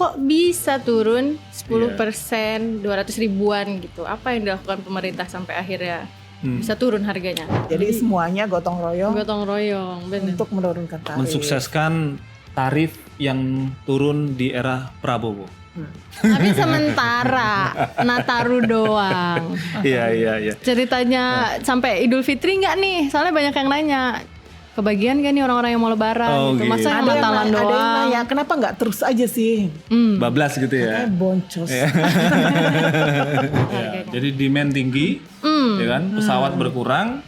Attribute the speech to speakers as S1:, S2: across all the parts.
S1: kok bisa turun 10%, 200 ribuan gitu? Apa yang dilakukan pemerintah sampai akhirnya bisa turun harganya?
S2: Jadi semuanya gotong royong
S1: bener.
S2: untuk menurunkan tarif.
S3: Mensukseskan tarif yang turun di era Prabowo.
S1: Tapi sementara Nataru doang.
S3: Iya.
S1: Ceritanya sampai Idul Fitri nggak nih? Soalnya banyak yang nanya. Kebagian gak nih orang-orang yang mau lebaran gitu. Masa yang Natalan doang?
S2: Ada yang nanya, kenapa nggak terus aja sih?
S3: Bablas gitu ya.
S2: Boncos.
S3: Ya, jadi demand tinggi, ya kan? Pesawat berkurang,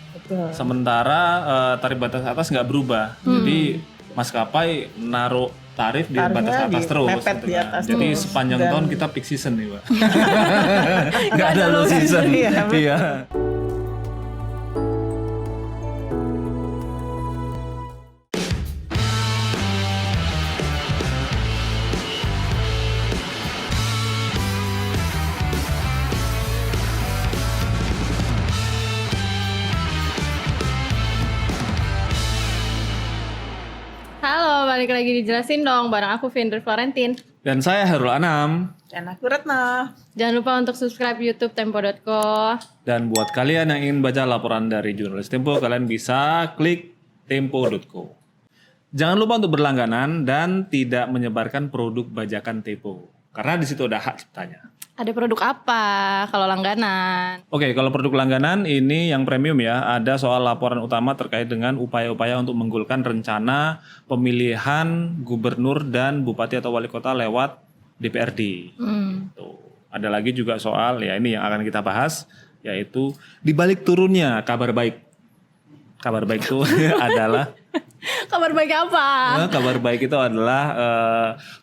S3: sementara tarif batas atas nggak berubah. Jadi maskapai naruh tarif di batas atas terus.
S2: Mepet
S3: gitu
S2: di atas
S3: Jadi
S2: terus.
S3: sepanjang tahun kita peak season nih, Pak. Nggak ada low season. Iya.
S1: Halo, balik lagi dijelasin dong bareng aku Findri Florentin.
S3: Dan saya Herul Anam.
S2: Dan aku Retno.
S1: Jangan lupa untuk subscribe YouTube Tempo.co.
S3: Dan buat kalian yang ingin baca laporan dari jurnalis Tempo, kalian bisa klik tempo.co. Jangan lupa untuk berlangganan dan tidak menyebarkan produk bajakan Tempo. Karena di situ ada hak ciptanya.
S1: Ada produk apa kalau langganan?
S3: Oke, kalau produk langganan ini yang premium ya, ada soal laporan utama terkait dengan upaya-upaya untuk menggolkan rencana pemilihan gubernur dan bupati atau wali kota lewat DPRD. Tuh. Ada lagi juga soal, ya ini yang akan kita bahas, yaitu dibalik turunnya kabar baik. Kabar baik itu adalah...
S1: Kabar baik apa?
S3: Kabar baik itu adalah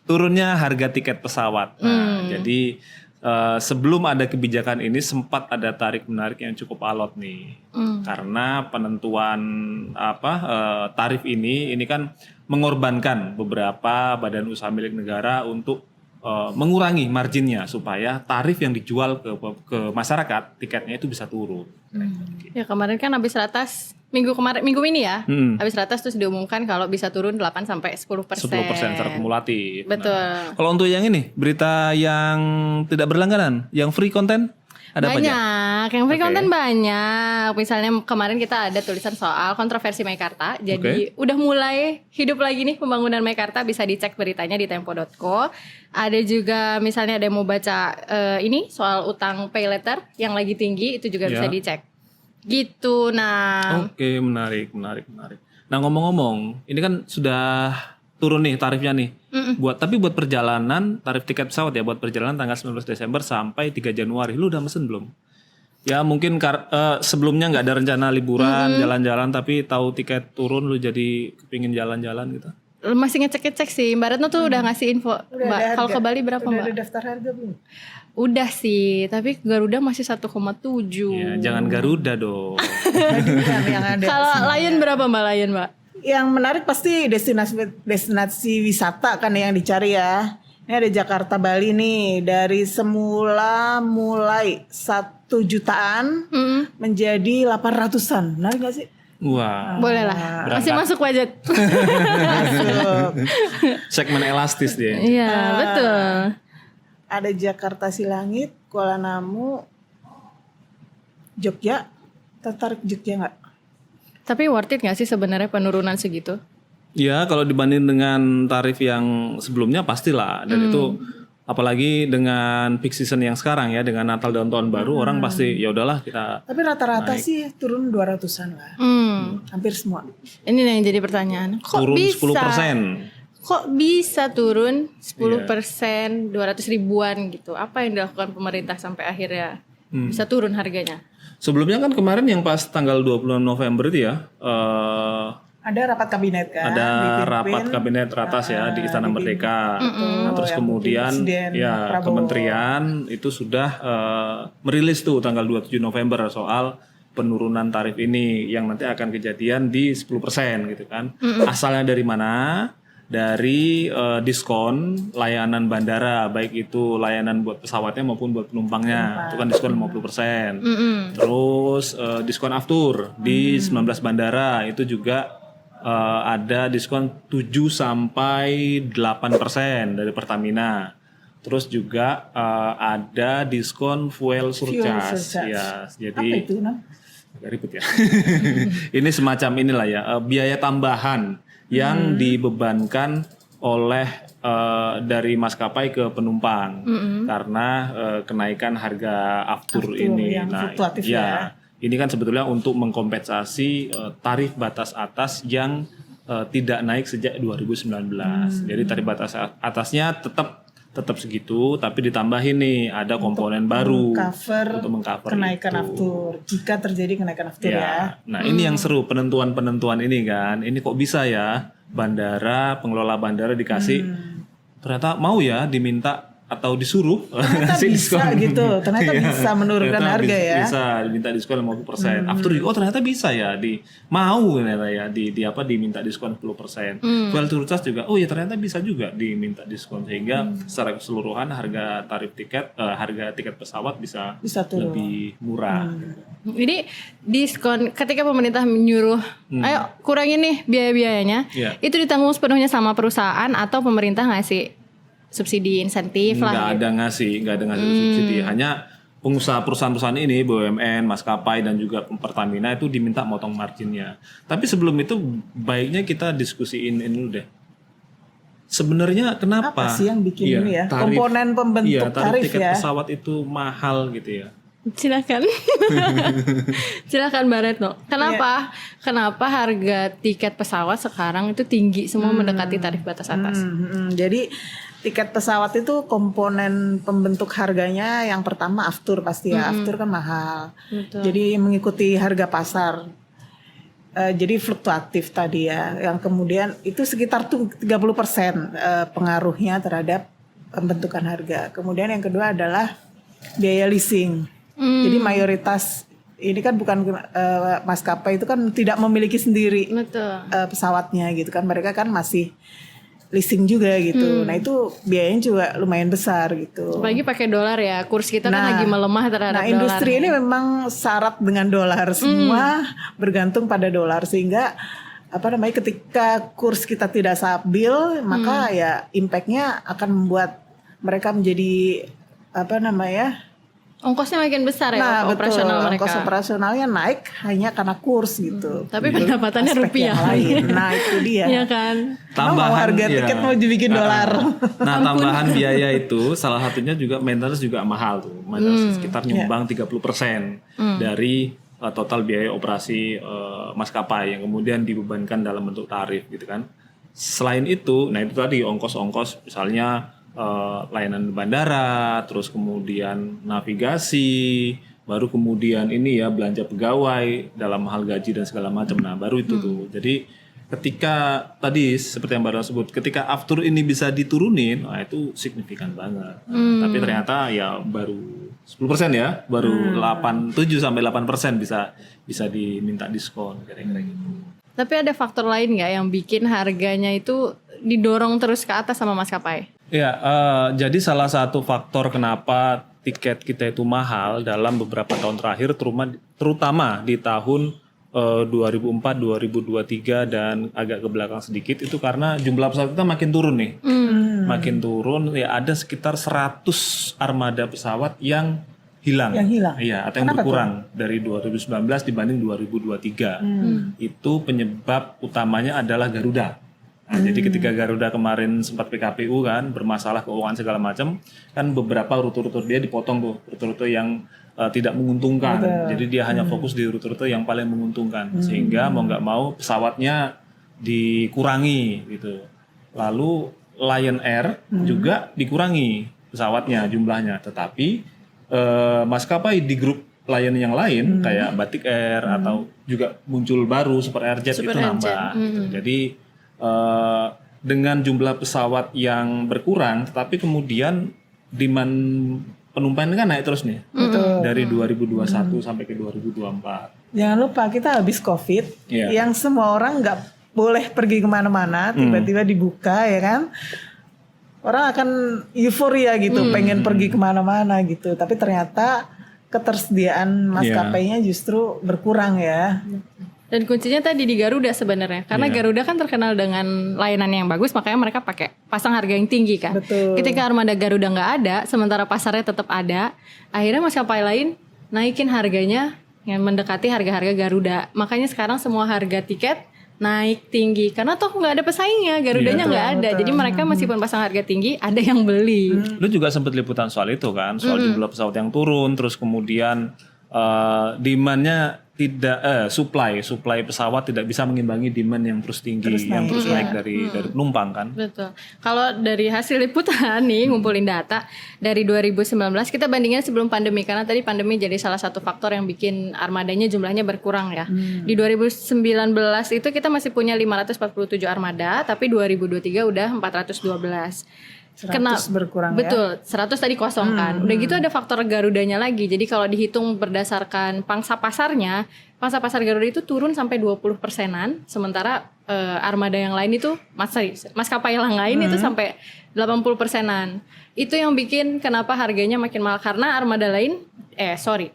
S3: turunnya harga tiket pesawat. Nah, jadi... sebelum ada kebijakan ini sempat ada tarik menarik yang cukup alot nih, karena penentuan tarif ini kan mengorbankan beberapa badan usaha milik negara untuk mengurangi marginnya supaya tarif yang dijual ke masyarakat tiketnya itu bisa turun.
S1: Ya kemarin kan habis ratas minggu ini ya, habis ratas terus diumumkan kalau bisa turun 8-10%.
S3: 10% secara kumulatif.
S1: Betul.
S3: Nah, kalau untuk yang ini, berita yang tidak berlangganan, yang free content, ada apa aja?
S1: Banyak, yang free content banyak. Misalnya kemarin kita ada tulisan soal kontroversi Meikarta. Jadi udah mulai hidup lagi nih pembangunan Meikarta, bisa dicek beritanya di tempo.co. Ada juga misalnya ada yang mau baca ini soal utang pay letter yang lagi tinggi, itu juga bisa dicek. Gitu, nah.
S3: Oke, menarik. Nah, ngomong-ngomong, ini kan sudah turun nih tarifnya nih. Tapi buat perjalanan, tarif tiket pesawat ya, buat perjalanan tanggal 19 Desember sampai 3 Januari. Lu udah mesen belum? Ya mungkin sebelumnya nggak ada rencana liburan, jalan-jalan, tapi tahu tiket turun lu jadi kepingin jalan-jalan gitu.
S1: Masih ngecek-ngecek sih, Mbak Retno tuh udah ngasih info. Mbak, kalau ke Bali berapa Mbak?
S2: Udah ada daftar harga belum?
S1: Udah sih, tapi Garuda masih 1,7.
S3: Ya, jangan Garuda dong.
S1: Kalau Lion berapa Mbak?
S2: Yang menarik pasti destinasi wisata kan yang dicari ya. Ini ada Jakarta Bali nih, dari semula mulai 1 jutaan menjadi 800-an. Menarik gak sih?
S3: Wah.
S1: Boleh lah. Masih masuk budget.
S2: Masuk.
S3: Segmen elastis dia.
S1: Iya, betul.
S2: Ada Jakarta Silangit, Kuala Namu, Jogja. Tertarik Jogja nggak?
S1: Tapi worth it nggak sih sebenarnya penurunan segitu?
S3: Ya, kalau dibanding dengan tarif yang sebelumnya pastilah. Dan itu apalagi dengan peak season yang sekarang ya, dengan Natal dan Tahun Baru, orang pasti ya udahlah kita.
S2: Tapi rata-rata sih turun 200-an lah. Hampir semua.
S1: Ini yang jadi pertanyaan. Kok
S3: turun
S1: bisa?
S3: 10%.
S1: Kok bisa turun 10%, 200 ribuan gitu? Apa yang dilakukan pemerintah sampai akhirnya bisa turun harganya?
S3: Sebelumnya kan kemarin yang pas tanggal 20 November itu ya,
S2: ada rapat kabinet kan?
S3: ada rapat kabinet ratas ya di Istana Merdeka. Nah, terus kemudian ya kementerian itu sudah merilis tuh tanggal 27 November soal penurunan tarif ini yang nanti akan kejadian di 10% gitu kan. Asalnya dari mana? Dari diskon layanan bandara, baik itu layanan buat pesawatnya maupun buat penumpangnya. Itu kan diskon 50%. Terus diskon aftur di 19 bandara itu juga ada diskon 7-8% dari Pertamina. Terus juga ada diskon fuel surcharge. Ya, jadi
S2: apa itu,
S3: agak ribet ya. Ini semacam inilah ya, biaya tambahan yang dibebankan oleh dari maskapai ke penumpang karena kenaikan harga aftur ini.
S2: Yang fluktuatif ya.
S3: Ini kan sebetulnya untuk mengkompensasi tarif batas atas yang tidak naik sejak 2019. Jadi tarif batas atasnya tetap segitu, tapi ditambahin nih ada komponen baru untuk mengcover
S2: kenaikan aftur jika terjadi kenaikan aftur ya.
S3: Nah ini yang seru, penentuan ini kan, ini kok bisa ya pengelola bandara dikasih ternyata mau ya diminta atau disuruh
S2: ternyata bisa
S3: diskon.
S2: gitu, ternyata bisa menurunkan harga ya.
S3: Bisa diminta diskon 50%. After ternyata bisa ya mau ternyata ya diminta diskon 10%. Fuel surcharge juga ternyata bisa juga diminta diskon sehingga secara keseluruhan harga tiket pesawat bisa turun. Lebih murah.
S1: Jadi diskon ketika pemerintah menyuruh ayo kurangin nih biaya-biayanya, itu ditanggung sepenuhnya sama perusahaan atau pemerintah ngasih subsidi insentif
S3: lah. Nggak ada ngasih subsidi. Hanya perusahaan-perusahaan ini BUMN, maskapai dan juga Pertamina itu diminta motong marginnya. Tapi sebelum itu baiknya kita diskusiin ini dulu deh. Sebenarnya kenapa?
S2: Apa sih yang bikin ini ya? Komponen pembentuk tarif
S3: tiket
S2: ya.
S3: pesawat itu mahal gitu ya.
S1: Silakan. Silakan Mbak Retno. Kenapa harga tiket pesawat sekarang itu tinggi semua mendekati tarif batas atas?
S2: Jadi tiket pesawat itu komponen pembentuk harganya yang pertama aftur pasti ya. Aftur kan mahal.
S1: Betul.
S2: Jadi mengikuti harga pasar. Jadi fluktuatif tadi ya. Yang kemudian itu sekitar 30% pengaruhnya terhadap pembentukan harga. Kemudian yang kedua adalah biaya leasing. Jadi mayoritas ini kan bukan maskapai itu kan tidak memiliki sendiri pesawatnya gitu kan. Mereka kan masih leasing juga gitu. Nah itu biayanya juga lumayan besar gitu.
S1: Apalagi pakai dolar ya. Kurs kita kan lagi melemah terhadap dolar.
S2: Nah industri ini memang syarat dengan dolar. Semua bergantung pada dolar. Sehingga ketika kurs kita tidak stabil, maka ya impact-nya akan membuat mereka menjadi
S1: ongkosnya makin besar ya operasional mereka.
S2: Ongkos operasionalnya naik hanya karena kurs gitu.
S1: Tapi pendapatannya rupiah.
S2: Nah itu dia.
S1: Iya kan.
S2: Tambahan harga tiket mau dibikin dolar.
S3: Nah tambahan biaya itu salah satunya juga maintenance juga mahal tuh. Maintenance sekitar nyumbang 30% dari total biaya operasi maskapai yang kemudian dibebankan dalam bentuk tarif gitu kan. Selain itu, nah itu tadi ongkos-ongkos misalnya layanan bandara, terus kemudian navigasi, baru kemudian ini ya belanja pegawai dalam hal gaji dan segala macam. Nah baru itu tuh. Jadi ketika tadi seperti yang baru sebut, ketika aftur ini bisa diturunin, nah itu signifikan banget. Tapi ternyata ya baru 10% ya, baru 7-8% bisa diminta diskon kira-kira gitu.
S1: Tapi ada faktor lain nggak yang bikin harganya itu didorong terus ke atas sama maskapai?
S3: Ya, jadi salah satu faktor kenapa tiket kita itu mahal dalam beberapa tahun terakhir, terutama di tahun 2004, 2023 dan agak ke belakang sedikit, itu karena jumlah pesawat kita makin turun nih. Makin turun, ya ada sekitar 100 armada pesawat yang hilang. Iya, atau yang berkurang dari 2019 dibanding 2023. Itu penyebab utamanya adalah Garuda. Nah, jadi ketika Garuda kemarin sempat PKPU kan, bermasalah keuangan segala macam, kan beberapa rute-rute dia dipotong tuh, rute-rute yang tidak menguntungkan. Jadi dia hanya fokus di rute-rute yang paling menguntungkan, sehingga mau nggak mau pesawatnya dikurangi gitu. Lalu Lion Air juga dikurangi pesawatnya jumlahnya, tetapi maskapai di grup Lion yang lain kayak Batik Air atau juga muncul baru Super Airjet itu nambah. Gitu. Jadi dengan jumlah pesawat yang berkurang, tetapi kemudian demand penumpang ini kan naik terus nih. Dari 2021 sampai ke 2024.
S2: Jangan lupa kita habis COVID, yang semua orang nggak boleh pergi kemana-mana, tiba-tiba dibuka ya kan. Orang akan euforia gitu, pengen pergi kemana-mana gitu. Tapi ternyata ketersediaan maskapainya justru berkurang ya.
S1: Dan kuncinya tadi di Garuda sebenarnya. Karena Garuda kan terkenal dengan layanan yang bagus, makanya mereka pakai pasang harga yang tinggi kan.
S2: Betul.
S1: Ketika armada Garuda nggak ada, sementara pasarnya tetap ada, akhirnya maskapai lain naikin harganya yang mendekati harga-harga Garuda. Makanya sekarang semua harga tiket naik tinggi karena toh nggak ada pesaingnya, Garudanya nggak ada. Jadi mereka meskipun pasang harga tinggi, ada yang beli.
S3: Lu juga sempat liputan soal itu kan, soal jumlah pesawat yang turun, terus kemudian demand-nya tidak supply pesawat tidak bisa mengimbangi demand yang terus tinggi, yang terus naik dari penumpang kan.
S1: Betul. Kalau dari hasil liputan nih ngumpulin data dari 2019 kita bandingin sebelum pandemi, karena tadi pandemi jadi salah satu faktor yang bikin armadanya jumlahnya berkurang ya. Di 2019 itu kita masih punya 547 armada, tapi 2023 udah 412.
S2: 100 berkurang
S1: betul, 100 tadi kosong kan. Udah gitu ada faktor Garudanya lagi. Jadi kalau dihitung berdasarkan pangsa pasarnya, pangsa pasar Garuda itu turun sampai 20%-an, sementara armada yang lain itu maskapai yang lain itu sampai 80%-an. Itu yang bikin kenapa harganya makin mahal, karena armada lain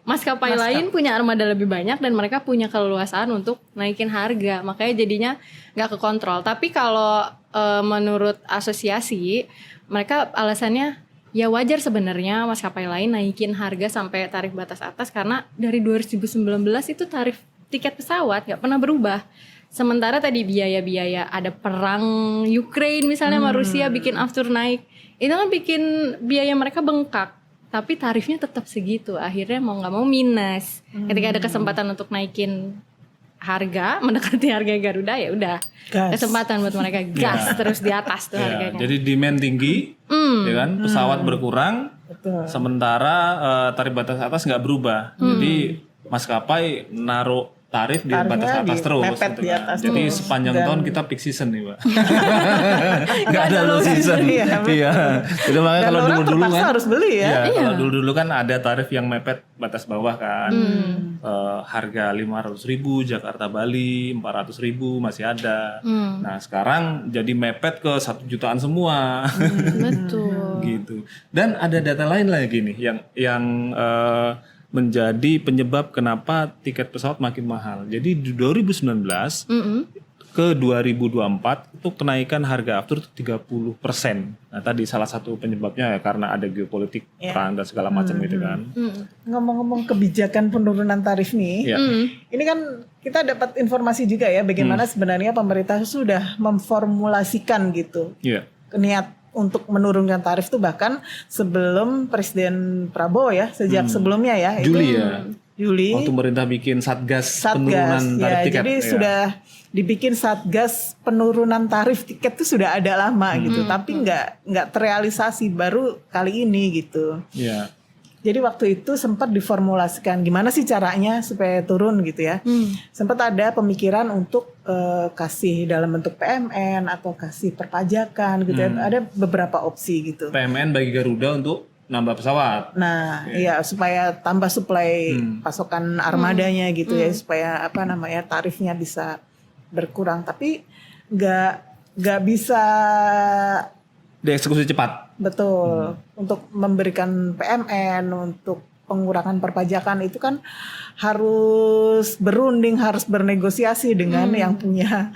S1: maskapai lain punya armada lebih banyak dan mereka punya keleluasaan untuk naikin harga. Makanya jadinya nggak kekontrol. Tapi kalau menurut asosiasi, mereka alasannya ya wajar sebenarnya maskapai lain naikin harga sampai tarif batas atas, karena dari 2019 itu tarif tiket pesawat nggak pernah berubah. Sementara tadi biaya-biaya ada perang Ukraine misalnya sama Rusia bikin aftur naik, itu kan bikin biaya mereka bengkak. Tapi tarifnya tetap segitu, akhirnya mau nggak mau minus. Ketika ada kesempatan untuk naikin harga mendekati harga Garuda, ya udah kesempatan buat mereka gas terus di atas tuh harganya.
S3: Jadi demand tinggi, ya kan, pesawat berkurang, sementara tarif batas atas nggak berubah. Jadi maskapai naruh tarif di batas atas terus, gitu
S2: di atas
S3: kan. Jadi
S2: terus.
S3: sepanjang tahun kita peak season nih, Pak. Nggak ada low season. Iya. Jadi makanya kalau dulu kan
S2: harus beli ya.
S3: Iya, kalau dulu kan ada tarif yang mepet batas bawah kan. Harga 500.000 Jakarta Bali, 400.000 masih ada. Nah, sekarang jadi mepet ke 1 jutaan semua.
S1: Betul.
S3: Gitu. Dan ada data lain lagi nih yang menjadi penyebab kenapa tiket pesawat makin mahal. Jadi di 2019 ke 2024 itu kenaikan harga aftur 30%. Nah tadi salah satu penyebabnya ya karena ada geopolitik, perang dan segala macam gitu kan.
S2: Ngomong-ngomong kebijakan penurunan tarif nih, ini kan kita dapat informasi juga ya bagaimana sebenarnya pemerintah sudah memformulasikan gitu niat untuk menurunkan tarif tuh bahkan sebelum Presiden Prabowo ya, sejak sebelumnya ya. Juli.
S3: Waktu pemerintah bikin satgas penurunan tarif tiket.
S2: Jadi sudah dibikin satgas penurunan tarif tiket tuh sudah ada lama gitu, tapi nggak terrealisasi baru kali ini gitu.
S3: Iya.
S2: Jadi waktu itu sempat diformulasikan gimana sih caranya supaya turun gitu ya. Sempat ada pemikiran untuk kasih dalam bentuk PMN atau kasih perpajakan gitu ya. Ada beberapa opsi gitu.
S3: PMN bagi Garuda untuk nambah pesawat.
S2: Nah, iya supaya tambah suplai pasokan armadanya gitu ya, supaya tarifnya bisa berkurang. Tapi nggak bisa
S3: dieksekusi cepat.
S2: Betul. Untuk memberikan PMN, untuk pengurangan perpajakan itu kan harus berunding, harus bernegosiasi dengan yang punya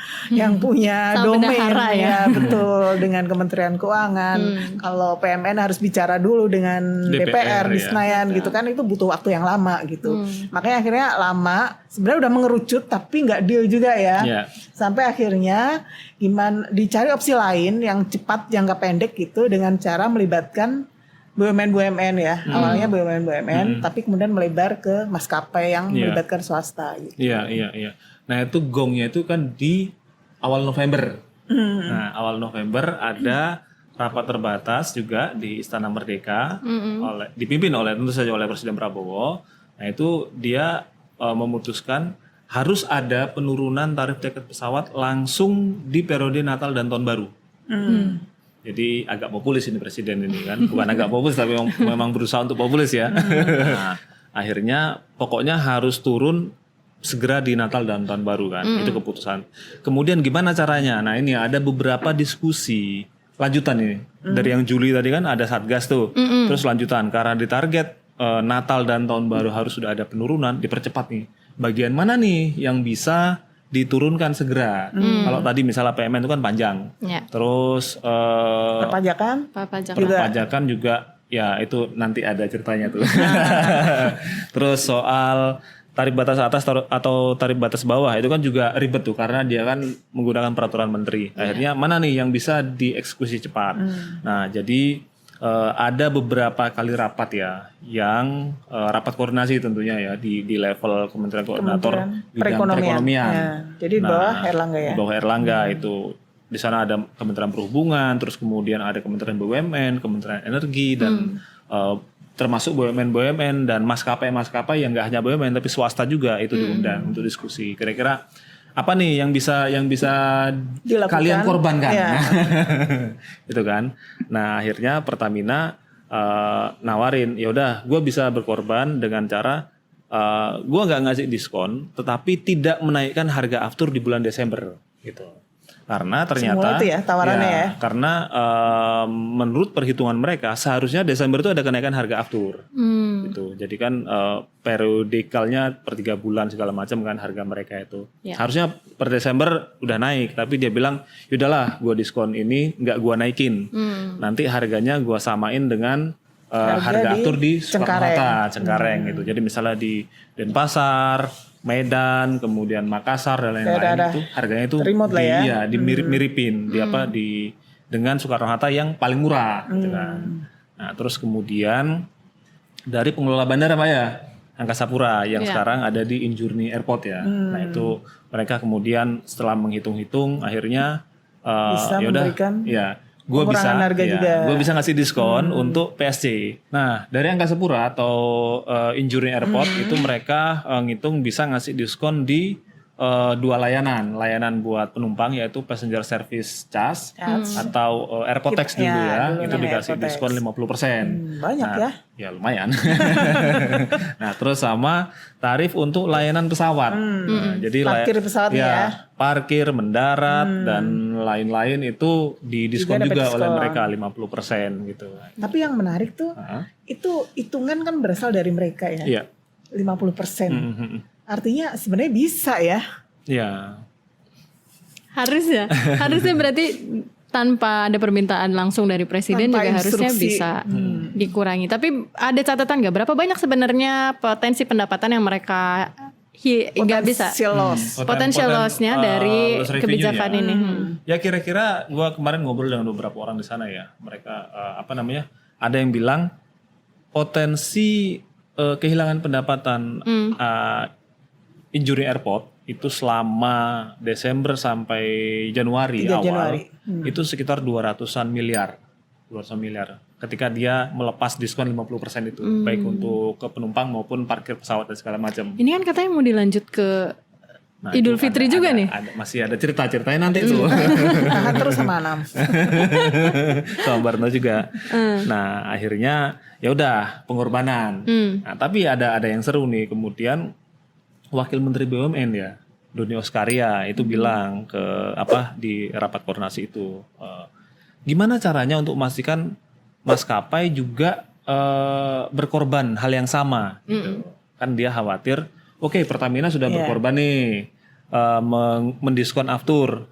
S2: domain ya, betul, dengan Kementerian Keuangan. Kalau PMN harus bicara dulu dengan DPR di Senayan gitu kan, itu butuh waktu yang lama gitu. Makanya akhirnya lama, sebenarnya udah mengerucut tapi nggak deal juga ya. Sampai akhirnya gimana dicari opsi lain yang cepat jangka pendek gitu dengan cara melibatkan BUMN ya, awalnya BUMN, tapi kemudian melebar ke maskapai yang melibatkan swasta. Gitu.
S3: Iya. Nah itu gongnya itu kan di awal November. Nah awal November ada rapat terbatas juga di Istana Merdeka, dipimpin tentu saja oleh Presiden Prabowo. Nah itu dia memutuskan harus ada penurunan tarif tiket pesawat langsung di periode Natal dan Tahun Baru. Jadi agak populis ini presiden ini kan, bukan agak populis tapi memang berusaha untuk populis ya. Nah, akhirnya pokoknya harus turun segera di Natal dan Tahun Baru kan, itu keputusan. Kemudian gimana caranya? Nah ini ada beberapa diskusi lanjutan ini dari yang Juli tadi kan ada satgas tuh, terus lanjutan karena ditarget Natal dan Tahun Baru harus sudah ada penurunan, dipercepat nih. Bagian mana nih yang bisa diturunkan segera. Kalau tadi misalnya PMN itu kan panjang.
S1: Ya.
S3: Terus perpajakan juga ya itu nanti ada ceritanya tuh. Terus soal tarif batas atas atau tarif batas bawah itu kan juga ribet tuh karena dia kan menggunakan peraturan menteri. Akhirnya mana nih yang bisa dieksekusi cepat. Nah, jadi ada beberapa kali rapat ya yang rapat koordinasi tentunya ya di level Kementerian Koordinator Bidang Perekonomian. Ya.
S2: Jadi di bawah Erlangga ya.
S3: Di bawah Erlangga itu. Di sana ada Kementerian Perhubungan, terus kemudian ada Kementerian BUMN, Kementerian Energi dan termasuk BUMN dan maskapai yang nggak hanya BUMN tapi swasta juga itu diundang untuk diskusi. Kira-kira apa nih yang bisa dilakukan, kalian korbankan? Ya. Itu kan. Nah akhirnya Pertamina nawarin, ya udah, gue bisa berkorban dengan cara gue nggak ngasih diskon, tetapi tidak menaikkan harga aftur di bulan Desember, gitu. Karena ternyata
S2: itu ya tawarannya ya.
S3: Karena menurut perhitungan mereka seharusnya Desember itu ada kenaikan harga aftur. Gitu. Jadi kan periodikalnya per 3 bulan segala macam kan harga mereka itu. Ya. Harusnya per Desember udah naik, tapi dia bilang yaudahlah gue diskon ini nggak gue naikin. Nanti harganya gue samain dengan harga aftur di Soekarno-Hatta, Cengkareng gitu. Jadi misalnya di Denpasar, Medan, kemudian Makassar dan lain-lain itu harganya itu dimirip-miripin dengan Soekarno-Hatta yang paling murah gitu kan. Nah, terus kemudian dari pengelola bandara Pak ya, Angkasa Pura yang sekarang ada di Injurni Airport ya. Nah, itu mereka kemudian setelah menghitung-hitung akhirnya
S2: bisa memberikan
S3: gue bisa ngasih diskon untuk PSC. Nah dari Angkasa Pura atau Injurni Airport itu mereka ngitung bisa ngasih diskon di 2 layanan buat penumpang yaitu passenger service charge atau airport tax dulu ya itu dikasih diskon 50%.
S2: Banyak
S3: nah, ya lumayan. Nah terus sama tarif untuk layanan pesawat. Nah, jadi
S2: parkir pesawat ya,
S3: parkir, mendarat dan lain-lain itu didiskon juga oleh mereka 50% gitu.
S2: Tapi yang menarik tuh itu hitungan kan berasal dari mereka ya. 50%. Artinya sebenarnya bisa ya.
S3: Iya.
S1: Harusnya berarti tanpa ada permintaan langsung dari presiden tanpa juga instruksi. Harusnya bisa dikurangi. Tapi ada catatan nggak berapa banyak sebenarnya potensi pendapatan yang mereka nggak bisa potential loss-nya dari kebijakan ini.
S3: Ya kira-kira gua kemarin ngobrol dengan beberapa orang di sana ya. Mereka ada yang bilang potensi kehilangan pendapatan Injurni Airport itu selama Desember sampai Januari awal itu sekitar 200-an miliar ketika dia melepas diskon 50% itu baik untuk ke penumpang maupun parkir pesawat dan segala macam.
S1: Ini kan katanya mau dilanjut ke Idul Fitri juga nih.
S3: Masih ada ceritanya nanti tuh.
S2: Tahan terus sama Anam.
S3: Sama Barno juga. Nah, akhirnya ya udah pengorbanan. Nah, tapi ada yang seru nih kemudian Wakil Menteri BUMN ya, Doni Oskaria itu bilang di rapat koordinasi itu, gimana caranya untuk memastikan maskapai juga berkorban hal yang sama, gitu. Kan dia khawatir, Pertamina sudah berkorban nih, mendiskon aftur,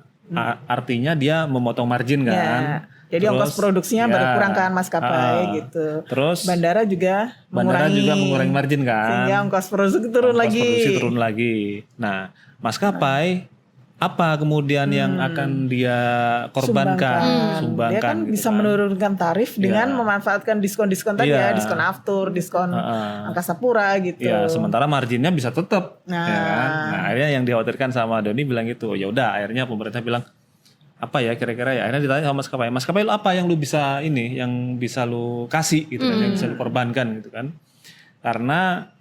S3: artinya dia memotong margin kan.
S2: Jadi ongkos produksinya berkurangkan maskapai gitu. Terus bandara juga mengurangi
S3: margin kan.
S2: Sehingga ongkos produksi turun lagi. Nah, maskapai apa kemudian yang akan dia korbankan? Sumbangkan. Dia kan gitu bisa menurunkan tarif dengan memanfaatkan diskon-diskon tadi ya, diskon aftur, diskon Angkasa Pura gitu.
S3: Ya, sementara marginnya bisa tetap. Ya kan? Nah, akhirnya yang dikhawatirkan sama Doni bilang gitu. Ya udah, akhirnya pemerintah bilang apa ya kira-kira ya, akhirnya ditanya sama maskapai lu apa yang lu bisa yang bisa lu kasih gitu kan, yang bisa lu korbankan gitu kan, karena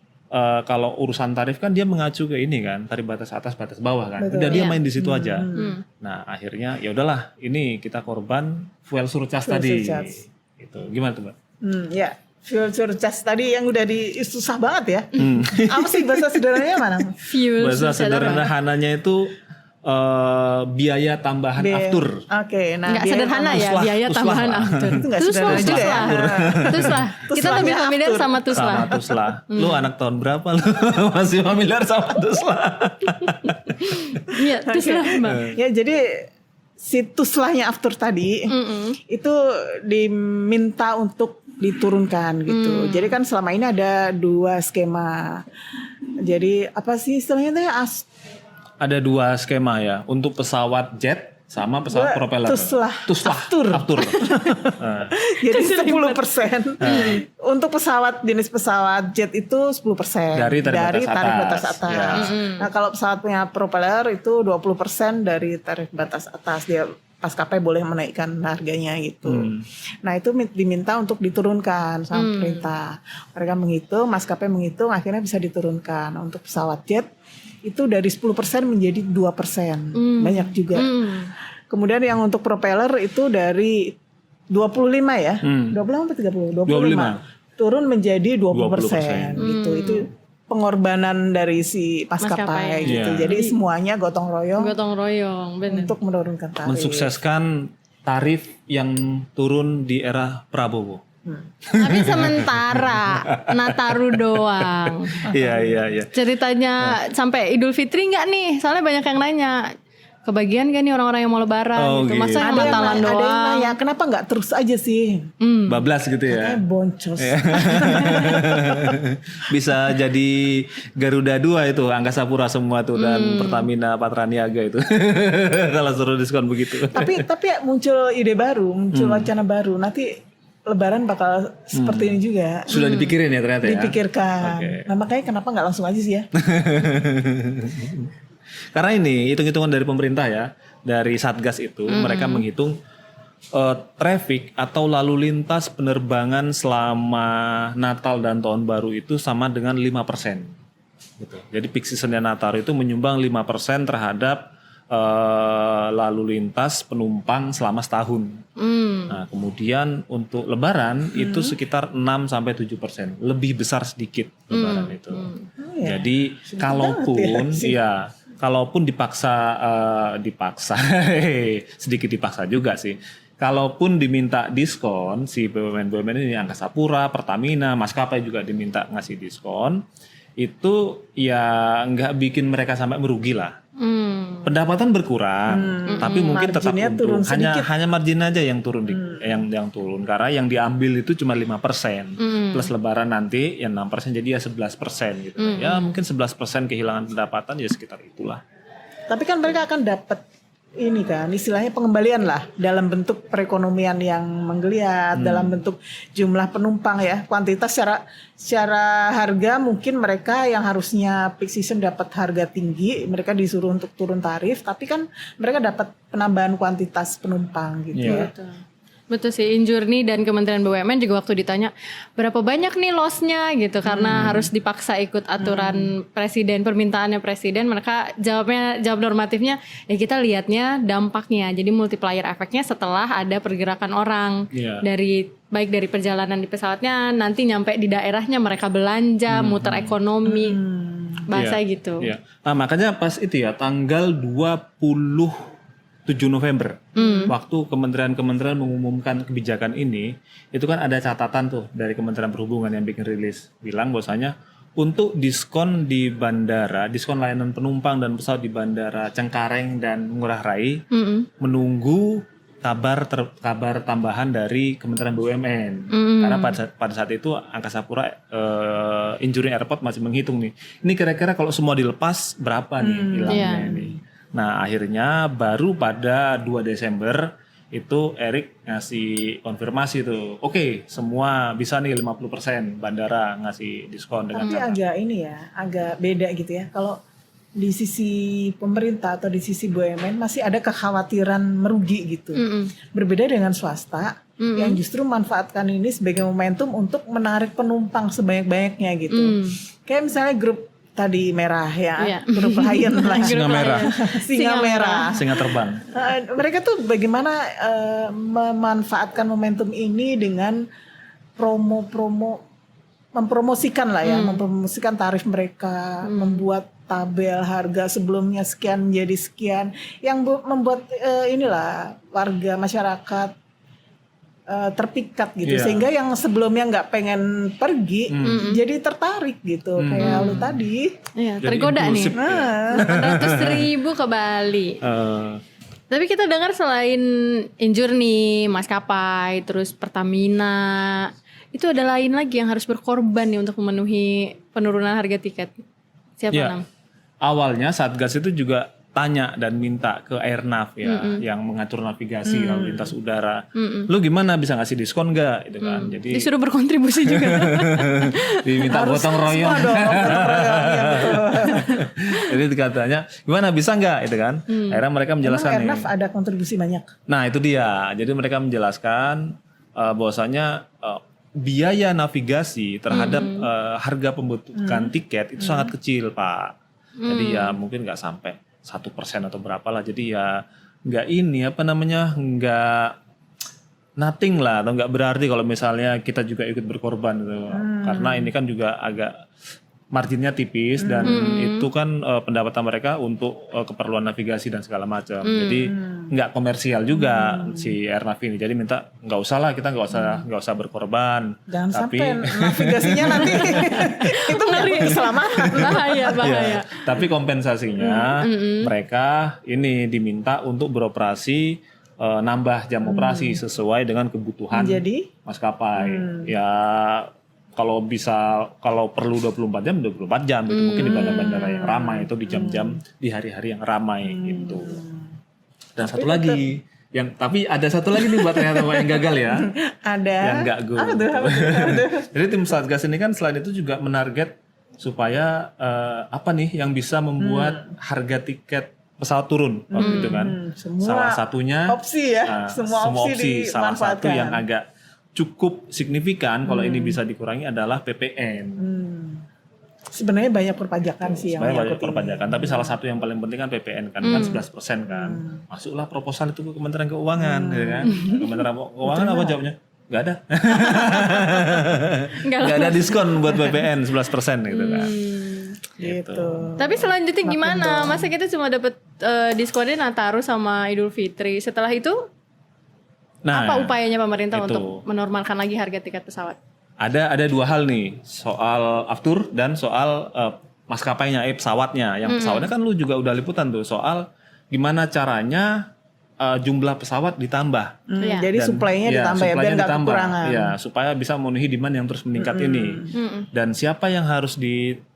S3: kalau urusan tarif kan dia mengacu ke ini kan, tarif batas atas batas bawah kan. Betul, udah dia main di situ aja. Nah akhirnya ya udahlah ini kita korban fuel surcharge tadi gitu. Gimana tuh Mbak?
S2: Fuel surcharge tadi yang udah susah banget ya. Apa sih bahasa sederhananya mana?
S3: Bahasa sederhananya itu biaya tambahan aftur.
S2: Oke, nah
S1: nggak sederhana ya biaya tambahan aftur.
S2: Itu nggak sederhana juga ya.
S1: Tuslah. Kita lebih familiar sama Tuslah.
S3: Sama Tuslah. Lu anak tahun berapa lu? Masih familiar sama Tuslah?
S1: Iya, Tuslah, Mbak.
S2: Ya, jadi si Tuslahnya aftur tadi itu diminta untuk diturunkan gitu. Jadi kan selama ini ada 2 skema. Jadi apa sih istilahnya itu?
S3: Ada 2 skema ya, untuk pesawat jet sama pesawat propeller.
S2: Tuslah. Aftur. Jadi 10%. Untuk pesawat jenis pesawat jet itu 10%
S3: dari tarif
S2: batas atas. Ya. Nah, kalau pesawat punya propeller itu 20% dari tarif batas atas. Dia maskapai boleh menaikkan harganya gitu. Nah, itu diminta untuk diturunkan sama pemerintah. Mereka menghitung, maskapai menghitung, akhirnya bisa diturunkan. Untuk pesawat jet itu dari 10% menjadi 2%. Banyak juga. Kemudian yang untuk propeller itu dari 25 ya. 25 atau 30? 25. Turun menjadi 20%. Gitu. Itu pengorbanan dari si maskapai gitu. Jadi semuanya gotong royong
S1: bener.
S2: untuk menurunkan tarif.
S3: Mensukseskan tarif yang turun di era Prabowo.
S1: Tapi sementara Nataru doang.
S3: Iya.
S1: Ceritanya sampai Idul Fitri nggak nih? Soalnya banyak yang nanya. Kebagian gak nih orang-orang yang mau lebaran gitu. Masa yang Natalan doang?
S2: Ada yang nanya, kenapa nggak terus aja sih?
S3: Bablas gitu ya.
S2: Katanya boncos.
S3: Bisa jadi Garuda 2 itu, Angkasa Pura semua tuh dan Pertamina Patraniaga itu. Kalau suruh diskon begitu.
S2: Tapi muncul ide baru, muncul wacana baru. Nanti Lebaran bakal seperti ini juga.
S3: Sudah dipikirin ya ternyata ya?
S2: Dipikirkan. Nah, makanya kenapa nggak langsung aja sih ya?
S3: Karena ini hitung-hitungan dari pemerintah ya, dari Satgas itu mereka menghitung traffic atau lalu lintas penerbangan selama Natal dan Tahun Baru itu sama dengan 5%. Gitu. Jadi peak seasonnya Natal itu menyumbang 5% terhadap lalu lintas penumpang selama setahun. Nah, kemudian untuk Lebaran itu sekitar 6-7%, lebih besar sedikit Lebaran itu. Jadi kalaupun kalaupun dipaksa sedikit dipaksa juga sih. Kalaupun diminta diskon si BUMN ini, Angkasa Pura, Pertamina, maskapai juga diminta ngasih diskon, itu ya nggak bikin mereka sampai merugi lah. Pendapatan berkurang, tapi mungkin tetap untung. Hanya margin aja yang turun yang turun karena yang diambil itu cuma 5%. Plus Lebaran nanti yang 6% jadi ya 11% gitu. Ya mungkin 11% kehilangan pendapatan ya sekitar itulah.
S2: Tapi kan mereka akan dapat ini kan istilahnya pengembalian lah dalam bentuk perekonomian yang menggeliat, dalam bentuk jumlah penumpang ya, kuantitas secara harga mungkin mereka yang harusnya peak season dapat harga tinggi, mereka disuruh untuk turun tarif, tapi kan mereka dapat penambahan kuantitas penumpang gitu.
S1: Betul sih, Injourney dan Kementerian BUMN juga waktu ditanya berapa banyak nih loss-nya gitu karena harus dipaksa ikut aturan presiden, permintaannya presiden, mereka jawab normatifnya ya kita lihatnya dampaknya. Jadi multiplier efeknya setelah ada pergerakan orang baik dari perjalanan di pesawatnya nanti nyampe di daerahnya mereka belanja, muter ekonomi. Bahasa gitu.
S3: Nah, makanya pas itu ya tanggal 7 November waktu kementerian-kementerian mengumumkan kebijakan ini, itu kan ada catatan tuh dari Kementerian Perhubungan yang bikin rilis bilang bahwasanya untuk diskon di bandara, diskon layanan penumpang dan pesawat di bandara Cengkareng dan Ngurah Rai menunggu kabar tambahan dari Kementerian BUMN. Karena pada saat itu Angkasa Pura Injourney Airport masih menghitung nih. Ini kira-kira kalau semua dilepas berapa nih hilangnya ini. Nah, akhirnya baru pada 2 Desember itu Erick ngasih konfirmasi tuh. Oke, semua bisa nih 50% bandara ngasih diskon dengan
S2: tapi agak beda gitu ya. Kalau di sisi pemerintah atau di sisi BUMN masih ada kekhawatiran merugi gitu. Berbeda dengan swasta yang justru manfaatkan ini sebagai momentum untuk menarik penumpang sebanyak-banyaknya gitu. Kayak misalnya grup tadi merah ya, grup Lion lah. Singa merah.
S3: Singa terbang.
S2: Mereka tuh bagaimana memanfaatkan momentum ini dengan promo-promo mempromosikan lah ya, mempromosikan tarif mereka, membuat tabel harga sebelumnya sekian menjadi sekian, yang membuat inilah warga masyarakat terpikat gitu, sehingga yang sebelumnya nggak pengen pergi jadi tertarik gitu, kayak lu tadi.
S1: Iya, tergoda nih. 400.000 ke Bali. Tapi kita dengar selain Injourney, maskapai, terus Pertamina, itu ada lain lagi yang harus berkorban nih untuk memenuhi penurunan harga tiket. Siapa Nam?
S3: Awalnya Satgas itu juga tanya dan minta ke Airnav ya, yang mengatur navigasi lalu lintas udara. Lu gimana, bisa ngasih diskon nggak? Gitu kan. Jadi
S1: disuruh berkontribusi juga.
S3: diminta gotong royong. Jadi katanya gimana, bisa nggak? Itu kan. Akhirnya mereka menjelaskan
S2: Airnav ada kontribusi banyak.
S3: Nah itu dia. Jadi mereka menjelaskan bahwasanya biaya navigasi terhadap harga pembentukan tiket itu sangat kecil, Pak. Jadi ya mungkin nggak sampai 1% atau berapa lah. Jadi ya nggak nggak nothing lah, atau nggak berarti kalau misalnya kita juga ikut berkorban gitu. Karena ini kan juga agak marginnya tipis dan itu kan pendapatan mereka untuk keperluan navigasi dan segala macam. Jadi nggak komersial juga si Airnav ini. Jadi minta nggak usah lah, kita nggak usah berkorban.
S2: Jangan sampai navigasinya nanti itu ngeri keselamatan.
S1: Bahaya.
S3: Ya, tapi kompensasinya mereka ini diminta untuk beroperasi, nambah jam operasi sesuai dengan kebutuhan maskapai. Ya kalau perlu 24 jam gitu. Mungkin di bandara-bandara yang ramai itu di jam-jam di hari-hari yang ramai gitu. Dan tapi ada satu lagi nih buat ternyata yang gagal ya.
S2: Ada.
S3: Yang nggak good. Jadi tim Satgas ini kan selain itu juga menarget supaya yang bisa membuat harga tiket pesawat turun gitu kan. Salah satunya
S2: opsi ya. Semua opsi
S3: salah satu yang agak cukup signifikan kalau ini bisa dikurangi adalah PPN.
S2: Sebenarnya banyak perpajakan sih yang
S3: banyak perpajakan, tapi salah satu yang paling penting kan PPN kan 11% kan. Masuklah proposal itu ke Kementerian Keuangan, ya kan? Kementerian Keuangan apa jawabnya? Gak ada. Gak ada diskon buat PPN 11% gitu kan.
S2: Gitu.
S1: Tapi selanjutnya gimana? Masa kita cuma dapat diskonnya Nataru sama Idul Fitri. Setelah itu apa upayanya pemerintah untuk menormalkan lagi harga tiket pesawat?
S3: Ada dua hal nih, soal aftur dan soal maskapainya, pesawatnya. Yang pesawatnya kan lu juga udah liputan tuh soal gimana caranya jumlah pesawat ditambah.
S2: Jadi supply-nya ditambah ya, biar nggak kekurangan.
S3: Ya, supaya bisa memenuhi demand yang terus meningkat ini. Dan siapa yang harus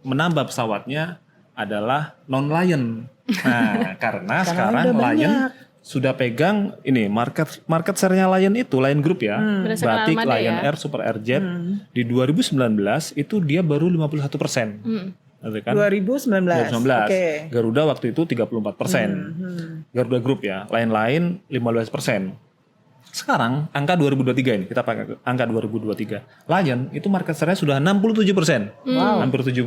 S3: menambah pesawatnya adalah non-Lion. Nah, karena sekarang Lion sudah pegang ini market share-nya Lion itu, Lion Group ya. Batik, Lion Air, Super Airjet di 2019 itu dia baru 51%. Kan?
S2: 2019.
S3: Okay. Garuda waktu itu 34%. Garuda Group ya. Lain-lain 15%. Sekarang angka 2023 ini, kita pakai angka 2023. Lion itu market share-nya sudah 67%. Hampir 70.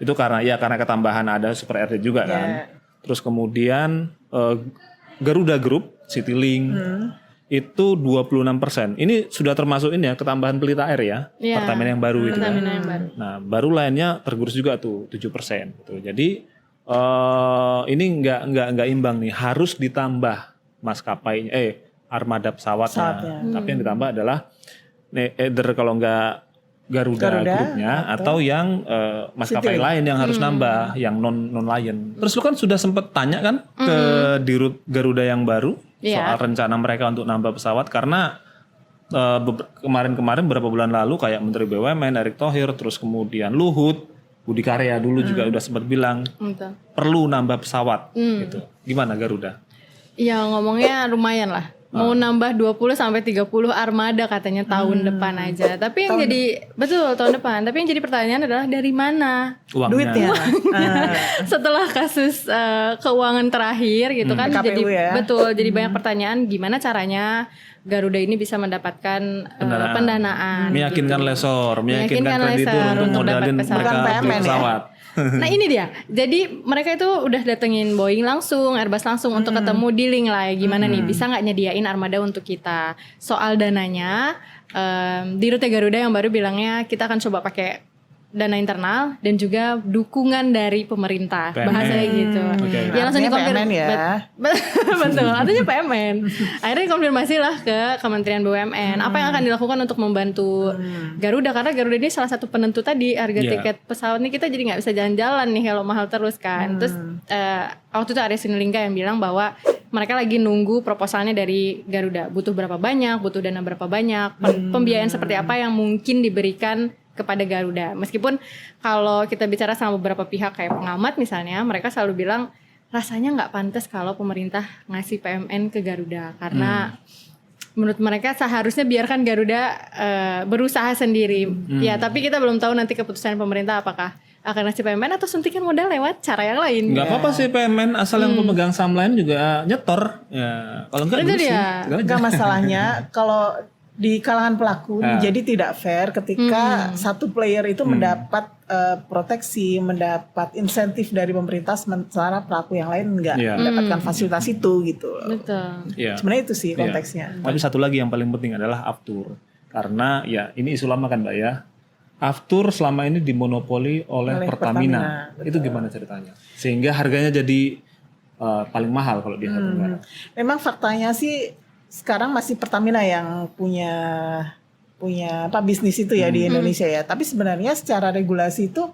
S3: Itu karena ketambahan ada Super Airjet juga kan. Terus kemudian Garuda Group, Citylink itu 26%. Ini sudah termasuk ini ya, ketambahan Pelita Air ya, Pertamina yang baru itu kan. Nah, baru lainnya tergerus juga tuh 7%. Gitu. Jadi ini nggak imbang nih, harus ditambah maskapai armada pesawatnya. Tapi yang ditambah adalah either kalau nggak Garuda grupnya atau yang maskapai lain yang harus nambah, yang non Lion. Terus lu kan sudah sempet tanya kan ke Dirut Garuda yang baru soal rencana mereka untuk nambah pesawat, karena kemarin beberapa bulan lalu kayak Menteri BUMN Erick Thohir, terus kemudian Luhut, Budi Karya dulu juga udah sempat bilang perlu nambah pesawat gitu. Gimana Garuda?
S1: Ya ngomongnya lumayan lah. Mau nambah 20 sampai 30 armada katanya tahun depan aja. Tapi yang tahun depan. Tapi yang jadi pertanyaan adalah dari mana
S3: uangnya?
S2: Duitnya.
S1: Setelah kasus keuangan terakhir gitu kan,
S2: KPU
S1: jadi jadi banyak pertanyaan gimana caranya Garuda ini bisa mendapatkan pendanaan.
S3: Meyakinkan lessor, meyakinkan kreditur untuk modalin mereka pesawat.
S1: Nah ini dia, jadi mereka itu udah datengin Boeing langsung, Airbus langsung untuk ketemu dealing lah, gimana nih bisa nggak nyediain armada untuk kita. Soal dananya di rute Garuda yang baru bilangnya kita akan coba pakai dana internal dan juga dukungan dari pemerintah.
S3: PMN.
S1: Bahasanya gitu. Ya langsung
S2: PMN ya.
S1: Betul, artinya PMN. Akhirnya konfirmasi lah ke Kementerian BUMN. Apa yang akan dilakukan untuk membantu Garuda, karena Garuda ini salah satu penentu tadi harga tiket pesawat nih, kita jadi nggak bisa jalan-jalan nih kalau mahal terus kan. Terus waktu itu Arya Sinulinga yang bilang bahwa mereka lagi nunggu proposalnya dari Garuda, butuh berapa banyak, butuh dana berapa banyak, pembiayaan seperti apa yang mungkin diberikan kepada Garuda. Meskipun kalau kita bicara sama beberapa pihak kayak pengamat misalnya, mereka selalu bilang rasanya nggak pantas kalau pemerintah ngasih PMN ke Garuda, karena menurut mereka seharusnya biarkan Garuda berusaha sendiri. Ya, tapi kita belum tahu nanti keputusan pemerintah apakah akan ngasih PMN atau suntikan modal lewat cara yang lain.
S3: Nggak apa-apa sih PMN, asal yang pemegang saham lain juga nyetor. Ya, kalau enggak dulu sih.
S2: Enggak masalahnya kalau di kalangan pelaku jadi tidak fair ketika satu player itu mendapat proteksi, mendapat insentif dari pemerintah, sementara pelaku yang lain enggak mendapatkan fasilitas itu gitu.
S1: Betul.
S2: Sebenarnya itu sih konteksnya.
S3: Tapi satu lagi yang paling penting adalah aftur. Karena ya ini isu lama kan Mbak ya. Aftur selama ini dimonopoli oleh Pertamina. Itu gimana ceritanya? Sehingga harganya jadi paling mahal kalau di Asia Tenggara.
S2: Memang faktanya sih sekarang masih Pertamina yang punya bisnis itu ya di Indonesia ya. Tapi sebenarnya secara regulasi itu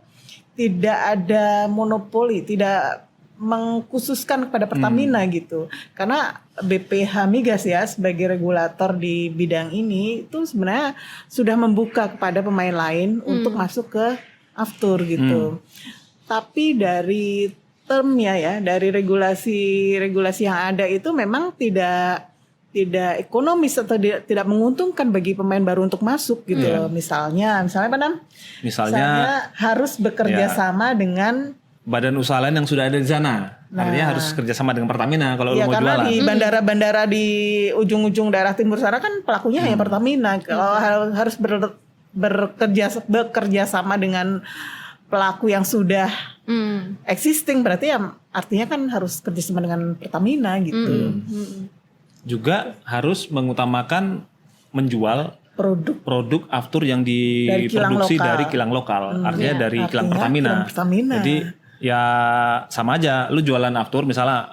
S2: tidak ada monopoli, tidak mengkhususkan kepada Pertamina gitu. Karena BPH Migas ya sebagai regulator di bidang ini itu sebenarnya sudah membuka kepada pemain lain untuk masuk ke aftur gitu. Tapi dari termnya ya, dari regulasi yang ada itu memang tidak ekonomis atau tidak menguntungkan bagi pemain baru untuk masuk gitu loh. Misalnya apa Nam? Misalnya harus bekerja sama dengan
S3: badan usaha lain yang sudah ada di sana. Artinya harus kerjasama dengan Pertamina kalau lu mau jualan.
S2: Karena di bandara-bandara di ujung-ujung daerah timur sana kan pelakunya hanya Pertamina. Kalau harus bekerja sama dengan pelaku yang sudah existing, berarti ya artinya kan harus kerjasama dengan Pertamina gitu.
S3: Juga harus mengutamakan menjual produk aftur yang diproduksi dari kilang lokal. Artinya dari kilang Pertamina. Jadi ya sama aja, lu jualan aftur misalnya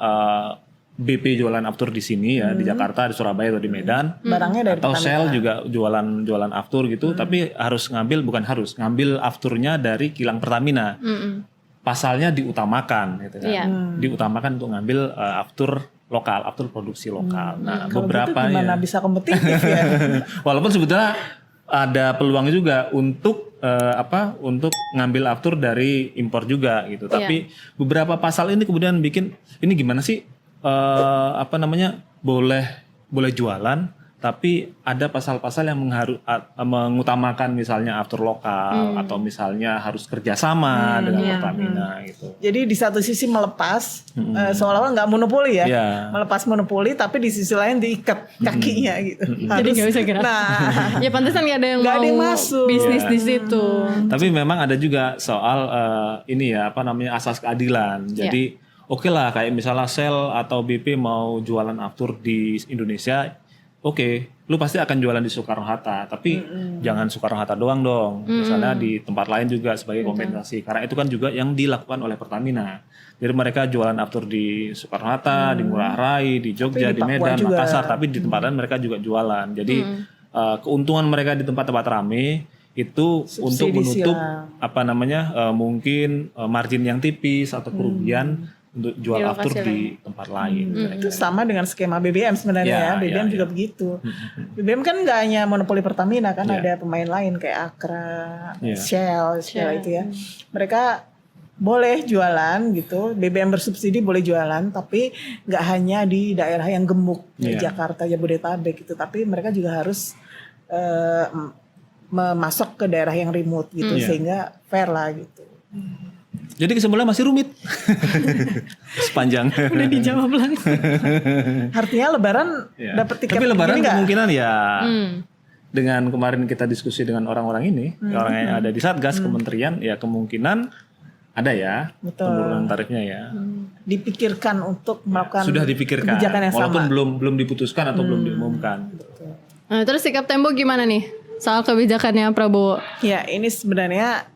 S3: BP jualan aftur di sini ya di Jakarta, di Surabaya atau di Medan,
S2: barangnya dari
S3: atau
S2: Pertamina.
S3: Shell juga jualan aftur gitu, tapi ngambil afturnya dari kilang Pertamina. Pasalnya diutamakan gitu kan. Diutamakan untuk ngambil aftur lokal, aftur produksi lokal. Nah,
S2: kalau
S3: beberapa
S2: gitu gimana bisa kompetitif ya?
S3: Walaupun sebetulnya ada peluang juga untuk untuk ngambil aftur dari impor juga gitu. Tapi beberapa pasal ini kemudian bikin ini gimana sih boleh jualan, tapi ada pasal-pasal yang mengutamakan misalnya aftur lokal atau misalnya harus kerjasama dengan Pertamina gitu.
S2: Jadi di satu sisi melepas seolah-olah nggak monopoli ya, melepas monopoli, tapi di sisi lain diikat kakinya gitu.
S1: Jadi nggak bisa gerak. Ya pantesan nggak ada yang mau
S2: masuk
S1: bisnis di situ.
S3: Tapi memang ada juga soal asas keadilan. Jadi oke lah kayak misalnya Shell atau BP mau jualan aftur di Indonesia. Oke, lu pasti akan jualan di Soekarno-Hatta, tapi jangan Soekarno-Hatta doang dong. Misalnya di tempat lain juga sebagai kompensasi. Karena itu kan juga yang dilakukan oleh Pertamina. Jadi mereka jualan aftur di Soekarno-Hatta, di Ngurah Rai, di Jogja, di Medan, Makassar, tapi di tempat lain mereka juga jualan. Jadi keuntungan mereka di tempat-tempat rame itu untuk menutup mungkin margin yang tipis atau kerugian untuk jual aftur di tempat lain.
S2: Itu sama dengan skema BBM sebenarnya ya. BBM juga begitu. BBM kan nggak hanya monopoli Pertamina kan, ada pemain lain kayak Akra, Shell itu ya. Mereka boleh jualan gitu, BBM bersubsidi boleh jualan, tapi nggak hanya di daerah yang gemuk di Jakarta, Jabodetabek gitu, tapi mereka juga harus masuk ke daerah yang remote gitu, sehingga fair lah gitu.
S3: Jadi kesimpulannya masih rumit. Sepanjang.
S1: Udah dijawab langsung.
S2: Artinya Lebaran dapat tiket.
S3: Tapi Lebaran kemungkinan dengan kemarin kita diskusi dengan orang-orang ini, orang yang ada di Satgas Kementerian, ya kemungkinan ada ya penurunan tarifnya ya.
S2: Dipikirkan untuk melakukan
S3: sudah dipikirkan,
S2: kebijakan yang
S3: walaupun
S2: sama.
S3: belum diputuskan atau belum diumumkan.
S1: Nah, terus sikap Tempo gimana nih soal kebijakannya Prabowo?
S2: Ya, ini sebenarnya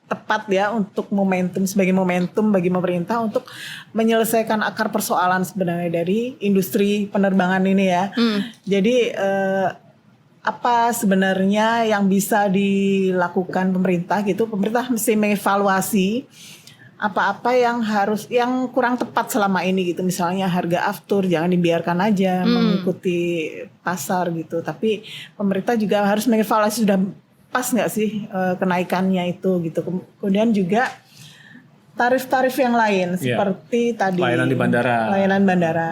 S2: tepat ya untuk sebagai momentum bagi pemerintah untuk menyelesaikan akar persoalan sebenarnya dari industri penerbangan ini ya. Jadi apa sebenarnya yang bisa dilakukan pemerintah gitu? Pemerintah mesti mengevaluasi apa-apa yang kurang tepat selama ini gitu. Misalnya harga aftur jangan dibiarkan aja mengikuti pasar gitu. Tapi pemerintah juga harus mengevaluasi sudah pas nggak sih kenaikannya itu gitu. Kemudian juga tarif-tarif yang lain seperti tadi
S3: layanan di bandara.
S2: Layanan bandara.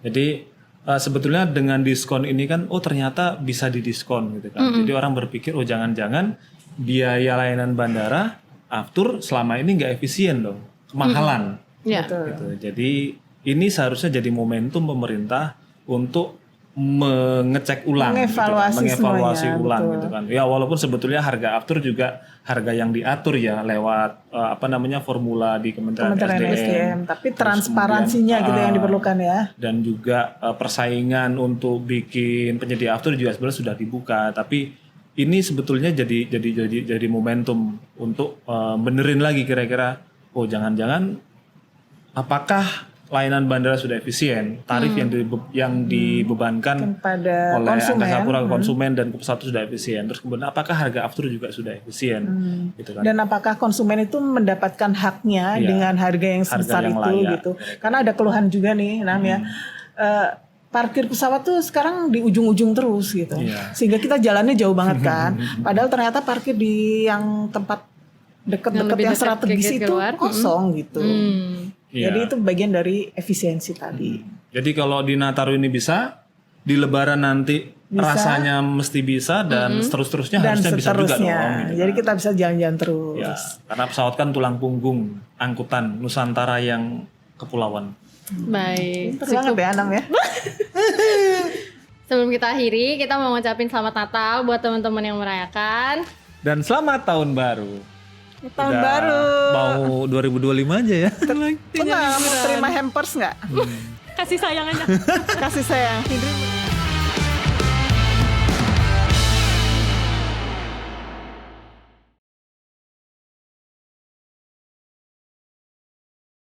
S3: Jadi sebetulnya dengan diskon ini kan ternyata bisa didiskon gitu kan. Jadi orang berpikir jangan-jangan biaya layanan bandara aftur selama ini nggak efisien dong, kemahalan. Gitu. Jadi ini seharusnya jadi momentum pemerintah untuk mengecek ulang, mengevaluasi ulang gitu kan. Ya walaupun sebetulnya harga aftur juga harga yang diatur ya lewat formula di Kementerian SDM.
S2: Tapi transparansinya gitu yang diperlukan ya.
S3: Dan juga persaingan untuk bikin penyedia aftur juga sebenarnya sudah dibuka. Tapi ini sebetulnya jadi momentum untuk benerin lagi kira-kira. Jangan-jangan apakah layanan bandara sudah efisien, tarif yang dibebankan
S2: kepada
S3: oleh Angkasa Pura ke konsumen dan ke pesawat sudah efisien. Terus kemudian apakah harga aftur juga sudah efisien? Gitu kan.
S2: Dan apakah konsumen itu mendapatkan haknya dengan harga yang sebesar itu layak, gitu? Karena ada keluhan juga nih, parkir pesawat tuh sekarang di ujung-ujung terus gitu, sehingga kita jalannya jauh banget kan. Padahal ternyata parkir di yang tempat deket-deket yang strategis itu kosong gitu. Jadi itu bagian dari efisiensi tadi.
S3: Jadi kalau di Nataru ini bisa, di Lebaran nanti rasanya mesti bisa dan seterusnya harusnya bisa juga dong. Gitu.
S2: Jadi kita bisa jalan-jalan terus.
S3: Ya, karena pesawat kan tulang punggung angkutan Nusantara yang kepulauan.
S1: Baik.
S2: Cukup ya Anam ya.
S1: Sebelum kita akhiri, kita mau ngucapin selamat Natal buat teman-teman yang merayakan.
S3: Dan selamat tahun baru.
S2: Tahun baru.
S3: Mau 2025 aja ya.
S2: Mau terima hampers nggak?
S1: Kasih sayang aja.
S2: Kasih sayang.